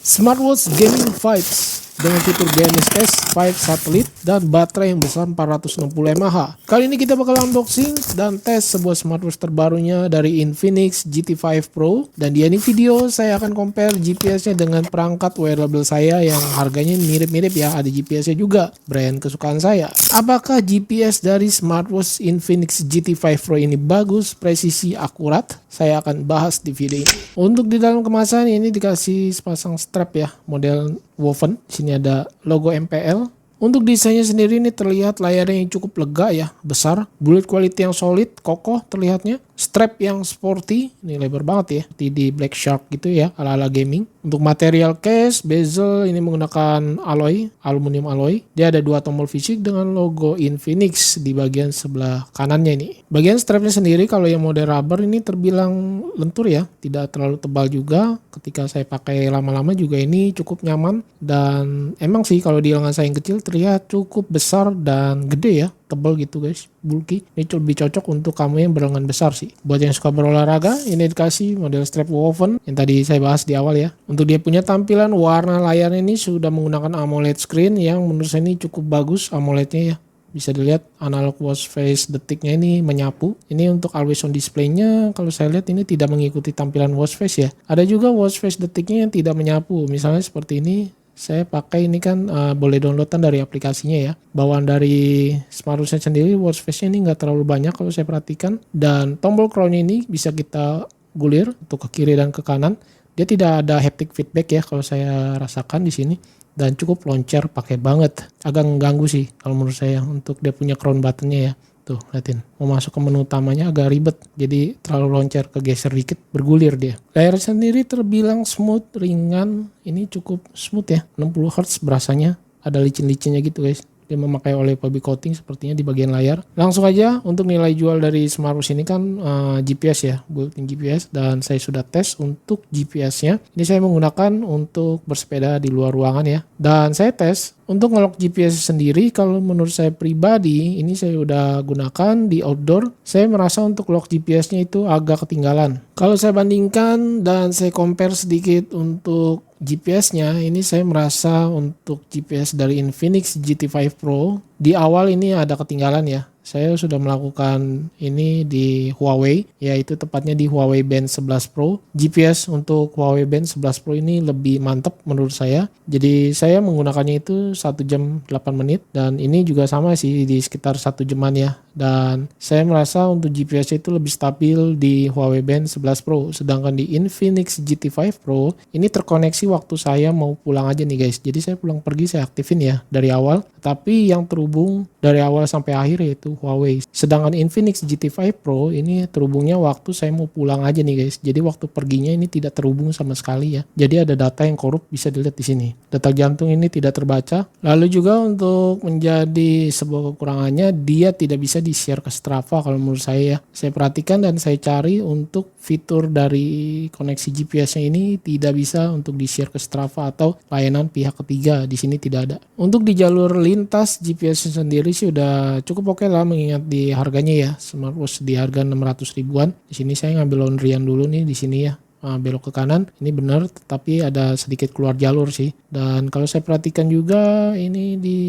Smartwatch Gaming Vibes dengan fitur GNSS 5 satelit dan baterai yang besar 460 mAh. Kali ini kita bakal unboxing dan tes sebuah smartwatch terbarunya dari Infinix GT5 Pro, dan di ini video saya akan compare GPS-nya dengan perangkat wearable saya yang harganya mirip-mirip ya, ada GPS-nya juga, brand kesukaan saya. Apakah GPS dari smartwatch Infinix GT5 Pro ini bagus, presisi, akurat? Saya akan bahas di video ini. Untuk di dalam kemasan ini dikasih sepasang strap ya, model woven. Sini ada logo MPL. Untuk desainnya sendiri ini terlihat layarnya yang cukup lega ya, besar, build quality yang solid, kokoh terlihatnya. Strap yang sporty, ini lebar banget ya, seperti di Black Shark gitu ya, ala-ala gaming. Untuk material case, bezel ini menggunakan alloy, aluminium alloy. Dia ada dua tombol fisik dengan logo Infinix di bagian sebelah kanannya ini. Bagian strapnya sendiri kalau yang model rubber ini terbilang lentur ya, tidak terlalu tebal juga. Ketika saya pakai lama-lama juga ini cukup nyaman, dan emang sih kalau di lengan saya yang kecil terlihat cukup besar dan gede ya, tebal gitu guys, bulky. Ini lebih cocok untuk kamu yang berlengan besar sih. Buat yang suka berolahraga, ini dikasih model strap woven yang tadi saya bahas di awal ya. Untuk dia punya tampilan warna layarnya ini sudah menggunakan AMOLED screen yang menurut saya ini cukup bagus AMOLED-nya ya. Bisa dilihat analog watch face detiknya ini menyapu. Ini untuk always on display-nya kalau saya lihat ini tidak mengikuti tampilan watch face ya. Ada juga watch face detiknya yang tidak menyapu. Misalnya seperti ini. Saya pakai ini kan boleh downloadan dari aplikasinya ya. Bawaan dari smartwatch sendiri watch face-nya ini nggak terlalu banyak kalau saya perhatikan. Dan tombol crown ini bisa kita gulir untuk ke kiri dan ke kanan. Dia tidak ada haptic feedback ya kalau saya rasakan di sini. Dan cukup loncer pakai banget. Agak mengganggu sih kalau menurut saya untuk dia punya crown button-nya ya. Tuh, liatin. Mau masuk ke menu utamanya agak ribet. Jadi terlalu loncer, kegeser dikit, bergulir dia. Layar sendiri terbilang smooth, ringan. Ini cukup smooth ya. 60 Hz berasanya. Ada licin-licinnya gitu guys. Dia memakai oleh Fabric coating sepertinya di bagian layar. Langsung aja untuk nilai jual dari smartwatch ini kan GPS ya, built-in GPS, dan saya sudah tes untuk GPS-nya. Ini saya menggunakan untuk bersepeda di luar ruangan ya. Dan saya tes untuk ngelok GPS sendiri, kalau menurut saya pribadi, ini saya udah gunakan di outdoor. Saya merasa untuk lock GPS-nya itu agak ketinggalan. Kalau saya bandingkan dan saya compare sedikit untuk GPS-nya, ini saya merasa untuk GPS dari Infinix GT5 Pro di awal ini ada ketinggalan ya. Saya sudah melakukan ini di Huawei, yaitu tepatnya di Huawei Band 11 Pro. GPS untuk Huawei Band 11 Pro ini lebih mantap menurut saya. Jadi saya menggunakannya itu 1 jam 8 menit, dan ini juga sama sih di sekitar 1 jaman ya. Dan saya merasa untuk GPS itu lebih stabil di Huawei Band 11 Pro. Sedangkan di Infinix GT5 Pro ini terkoneksi waktu saya mau pulang aja nih guys. Jadi saya pulang pergi saya aktifin ya dari awal. Tapi yang terhubung dari awal sampai akhir yaitu Huawei. Sedangkan Infinix GT5 Pro ini terhubungnya waktu saya mau pulang aja nih guys. Jadi waktu perginya ini tidak terhubung sama sekali ya. Jadi ada data yang korup, bisa dilihat di sini. Data jantung ini tidak terbaca. Lalu juga untuk menjadi sebuah kekurangannya, dia tidak bisa di-share ke Strava kalau menurut saya ya. Saya perhatikan dan saya cari untuk fitur dari koneksi GPS-nya ini tidak bisa untuk di-share ke Strava atau layanan pihak ketiga. Di sini tidak ada. Untuk di jalur lintas GPS sendiri sih udah cukup oke lah mengingat di harganya ya. Smartwatch di harga 600 ribuan. Di sini saya ngambil laundryan dulu nih di sini ya. Belok ke kanan ini benar, tetapi ada sedikit keluar jalur sih. Dan kalau saya perhatikan juga ini di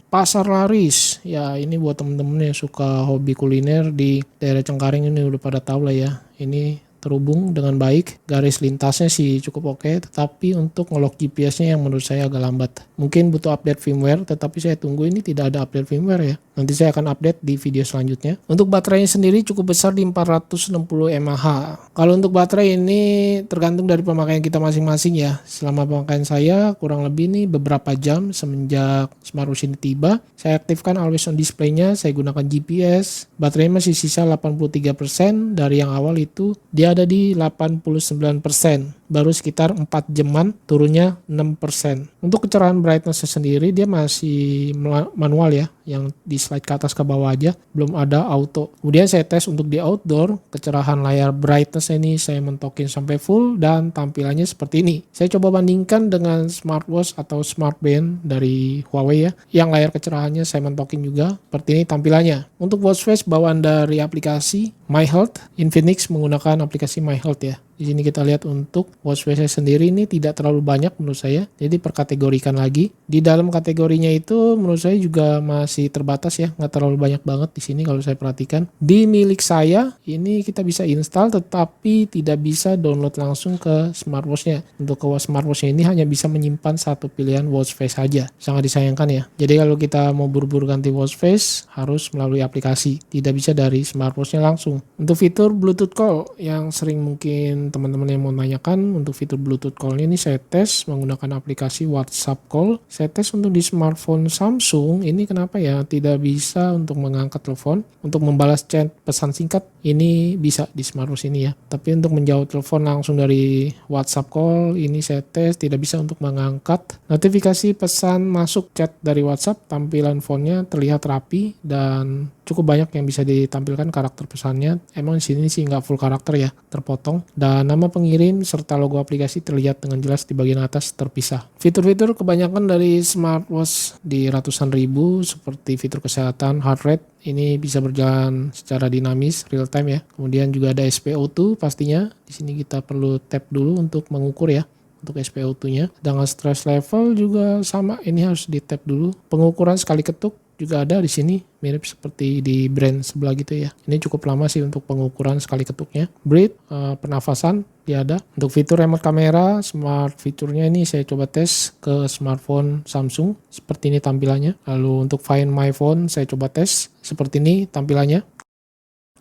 Pasar Laris ya, ini buat temen-temen yang suka hobi kuliner di daerah Cengkareng ini udah pada tahu lah ya. Ini terhubung dengan baik, garis lintasnya sih cukup oke, tetapi untuk ngelok GPS-nya yang menurut saya agak lambat. Mungkin butuh update firmware, tetapi saya tunggu ini tidak ada update firmware ya. Nanti saya akan update di video selanjutnya. Untuk baterainya sendiri cukup besar di 460 mAh. Kalau untuk baterai ini tergantung dari pemakaian kita masing-masing ya. Selama pemakaian saya kurang lebih nih beberapa jam semenjak smartwatch ini tiba, saya aktifkan always on display-nya, saya gunakan GPS. Baterainya masih sisa 83%, dari yang awal itu dia ada di 89%. Baru sekitar 4 jaman turunnya 6%. Untuk kecerahan brightness sendiri dia masih manual ya, yang di slide ke atas ke bawah aja, belum ada auto. Kemudian saya tes untuk di outdoor, kecerahan layar brightness ini saya mentokin sampai full dan tampilannya seperti ini. Saya coba bandingkan dengan smartwatch atau smartband dari Huawei ya, yang layar kecerahannya saya mentokin juga, seperti ini tampilannya. Untuk watch face bawaan dari aplikasi My Health, Infinix menggunakan aplikasi My Health ya. Di sini kita lihat untuk watch face sendiri ini tidak terlalu banyak menurut saya. Jadi perkategorikan lagi. Di dalam kategorinya itu menurut saya juga masih terbatas ya, nggak terlalu banyak banget di sini kalau saya perhatikan. Di milik saya ini kita bisa install tetapi tidak bisa download langsung ke smartwatch-nya. Untuk ke smartwatch-nya ini hanya bisa menyimpan satu pilihan watch face saja. Sangat disayangkan ya. Jadi kalau kita mau buru-buru ganti watch face harus melalui aplikasi, tidak bisa dari smartwatch-nya langsung. Untuk fitur Bluetooth call yang sering mungkin teman-teman yang mau tanyakan, untuk fitur Bluetooth call ini saya tes menggunakan aplikasi WhatsApp Call. Saya tes untuk di smartphone Samsung ini kenapa ya tidak bisa untuk mengangkat telepon, untuk membalas chat pesan singkat ini bisa di smartwatch ini ya. Tapi untuk menjawab telepon langsung dari WhatsApp Call ini saya tes tidak bisa untuk mengangkat. Notifikasi pesan masuk chat dari WhatsApp, tampilan fontnya terlihat rapi dan cukup banyak yang bisa ditampilkan karakter pesannya. Emang di sini sih nggak full karakter ya, terpotong. Dan nama pengirim serta logo aplikasi terlihat dengan jelas di bagian atas terpisah. Fitur-fitur kebanyakan dari smartwatch di ratusan ribu seperti fitur kesehatan, heart rate, ini bisa berjalan secara dinamis, real time ya. Kemudian juga ada SpO2 pastinya. Di sini kita perlu tap dulu untuk mengukur ya. Untuk SpO2-nya. Dengan stress level juga sama, ini harus di tap dulu. Pengukuran sekali ketuk juga ada di sini, mirip seperti di brand sebelah gitu ya. Ini cukup lama sih untuk pengukuran sekali ketuknya. Breathe, pernafasan dia ada. Untuk fitur remote kamera, smart fiturnya ini saya coba tes ke smartphone Samsung. Seperti ini tampilannya. Lalu untuk Find My Phone saya coba tes. Seperti ini tampilannya.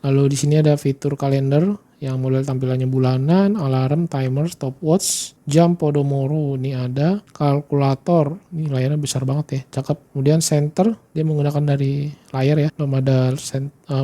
Lalu di sini ada fitur kalender yang model tampilannya bulanan, alarm, timer, stopwatch, jam Podomoro ini ada, kalkulator, ini layarnya besar banget ya, cakep. Kemudian center, dia menggunakan dari layar ya, belum ada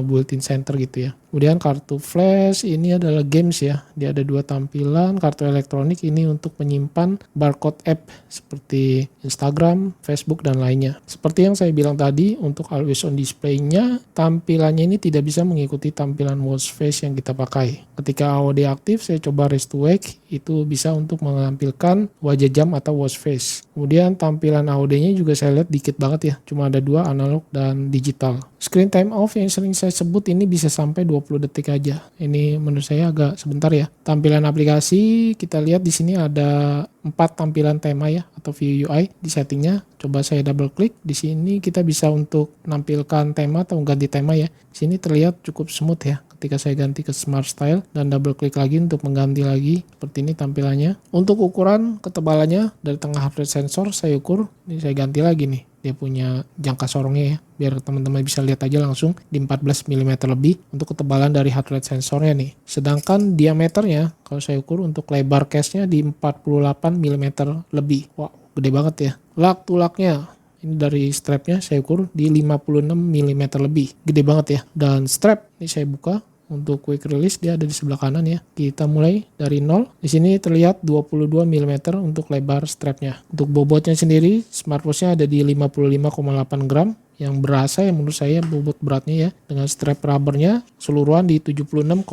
built-in center gitu ya. Kemudian kartu flash, ini adalah games ya, dia ada dua tampilan. Kartu elektronik ini untuk menyimpan barcode app seperti Instagram, Facebook, dan lainnya. Seperti yang saya bilang tadi, untuk always on display-nya, tampilannya ini tidak bisa mengikuti tampilan watch face yang kita pakai. Ketika AOD aktif, saya coba raise to wake, itu bisa untuk menampilkan wajah jam atau watch face. Kemudian tampilan AOD-nya juga saya lihat dikit banget ya, cuma ada dua, analog dan digital. Screen time off yang sering saya sebut ini bisa sampai 20 detik aja. Ini menurut saya agak sebentar ya. Tampilan aplikasi kita lihat di sini ada 4 tampilan tema ya atau view UI di settingnya. Coba saya double klik. Di sini kita bisa untuk menampilkan tema atau ganti tema ya. Di sini terlihat cukup smooth ya. Ketika saya ganti ke Smart Style dan double klik lagi untuk mengganti lagi, seperti ini tampilannya. Untuk ukuran ketebalannya dari tengah heart rate sensor saya ukur. Ini saya ganti lagi nih. Dia punya jangka sorongnya ya, biar teman-teman bisa lihat aja langsung di 14 mm lebih untuk ketebalan dari heart rate sensornya nih. Sedangkan diameternya kalau saya ukur untuk lebar case-nya di 48 mm lebih. Wah, gede banget ya. Lug to lug-nya ini dari strapnya saya ukur di 56 mm lebih. Gede banget ya. Dan strap ini saya buka. Untuk quick release dia ada di sebelah kanan ya. Kita mulai dari 0. Di sini terlihat 22 mm untuk lebar strapnya. Untuk bobotnya sendiri, smartwatch-nya ada di 55,8 gram. Yang berasa yang menurut saya bobot beratnya ya. Dengan strap rubbernya keseluruhan di 76,2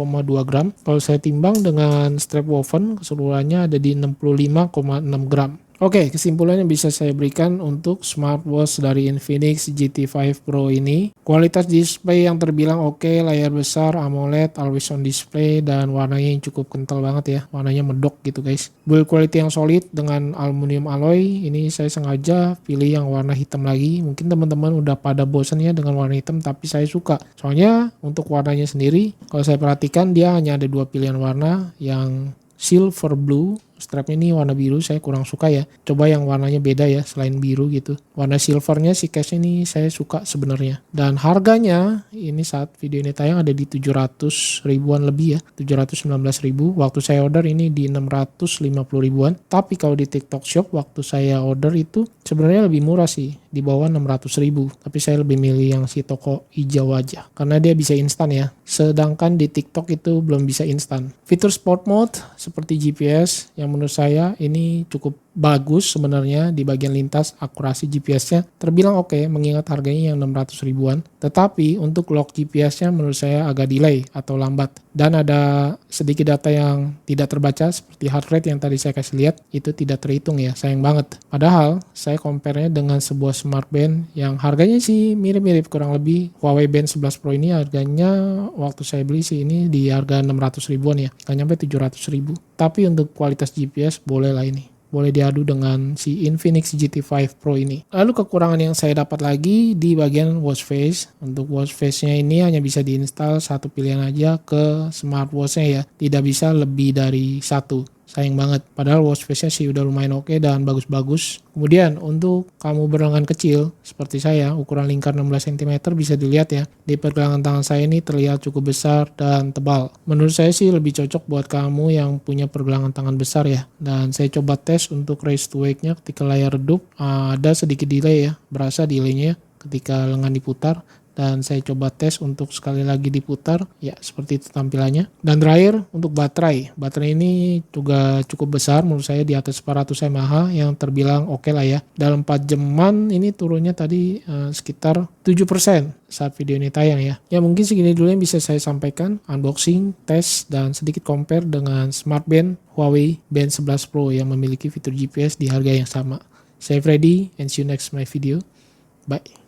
gram. Kalau saya timbang dengan strap woven keseluruhannya ada di 65,6 gram. Oke, kesimpulannya bisa saya berikan untuk smartwatch dari Infinix GT5 Pro ini. Kualitas display yang terbilang oke, layar besar, AMOLED, always on display, dan warnanya yang cukup kental banget ya. Warnanya medok gitu guys. Build quality yang solid dengan aluminium alloy. Ini saya sengaja pilih yang warna hitam lagi. Mungkin teman-teman udah pada bosan ya dengan warna hitam, tapi saya suka. Soalnya untuk warnanya sendiri, kalau saya perhatikan dia hanya ada dua pilihan warna, yang silver blue. Strapnya ini warna biru, saya kurang suka ya. Coba yang warnanya beda ya, selain biru gitu. Warna silvernya si case ini saya suka sebenarnya. Dan harganya ini saat video ini tayang ada di 700 ribuan lebih ya. 719 ribu. Waktu saya order ini di 650 ribuan. Tapi kalau di TikTok Shop waktu saya order itu sebenarnya lebih murah sih. Di bawah 600 ribu. Tapi saya lebih milih yang si toko hijau aja. Karena dia bisa instan ya. Sedangkan di TikTok itu belum bisa instan. Fitur sport mode seperti GPS yang yang menurut saya ini cukup bagus sebenarnya di bagian lintas. Akurasi GPS-nya terbilang oke, mengingat harganya yang 600 ribuan. Tetapi untuk log GPS-nya menurut saya agak delay atau lambat. Dan ada sedikit data yang tidak terbaca seperti heart rate yang tadi saya kasih lihat, itu tidak terhitung ya, sayang banget. Padahal saya compare-nya dengan sebuah smartband yang harganya sih mirip-mirip kurang lebih. Huawei Band 11 Pro ini harganya waktu saya beli sih ini di harga 600 ribuan ya, nggak nyampe 700 ribu. Tapi untuk kualitas GPS boleh lah ini. Boleh diadu dengan si Infinix GT5 Pro ini. Lalu kekurangan yang saya dapat lagi di bagian watch face. Untuk watch face-nya ini hanya bisa diinstal satu pilihan aja ke smartwatch-nya ya. Tidak bisa lebih dari satu. Sayang banget. Padahal watch face-nya sih udah lumayan oke dan bagus-bagus. Kemudian untuk kamu berlengan kecil seperti saya, ukuran lingkar 16 cm bisa dilihat ya. Di pergelangan tangan saya ini terlihat cukup besar dan tebal. Menurut saya sih lebih cocok buat kamu yang punya pergelangan tangan besar ya. Dan saya coba tes untuk raise to wake-nya ketika layar redup. Ada sedikit delay ya, berasa delaynya ketika lengan diputar. Dan saya coba tes untuk sekali lagi diputar, ya seperti itu tampilannya. Dan terakhir untuk baterai ini juga cukup besar menurut saya, di atas 400 mAh yang terbilang oke lah ya. Dalam 4 jaman ini turunnya tadi sekitar 7% saat video ini tayang ya. Ya mungkin segini dulu yang bisa saya sampaikan, unboxing, tes, dan sedikit compare dengan smartband Huawei Band 11 Pro yang memiliki fitur GPS di harga yang sama. Saya Freddy and see you next my video. Bye.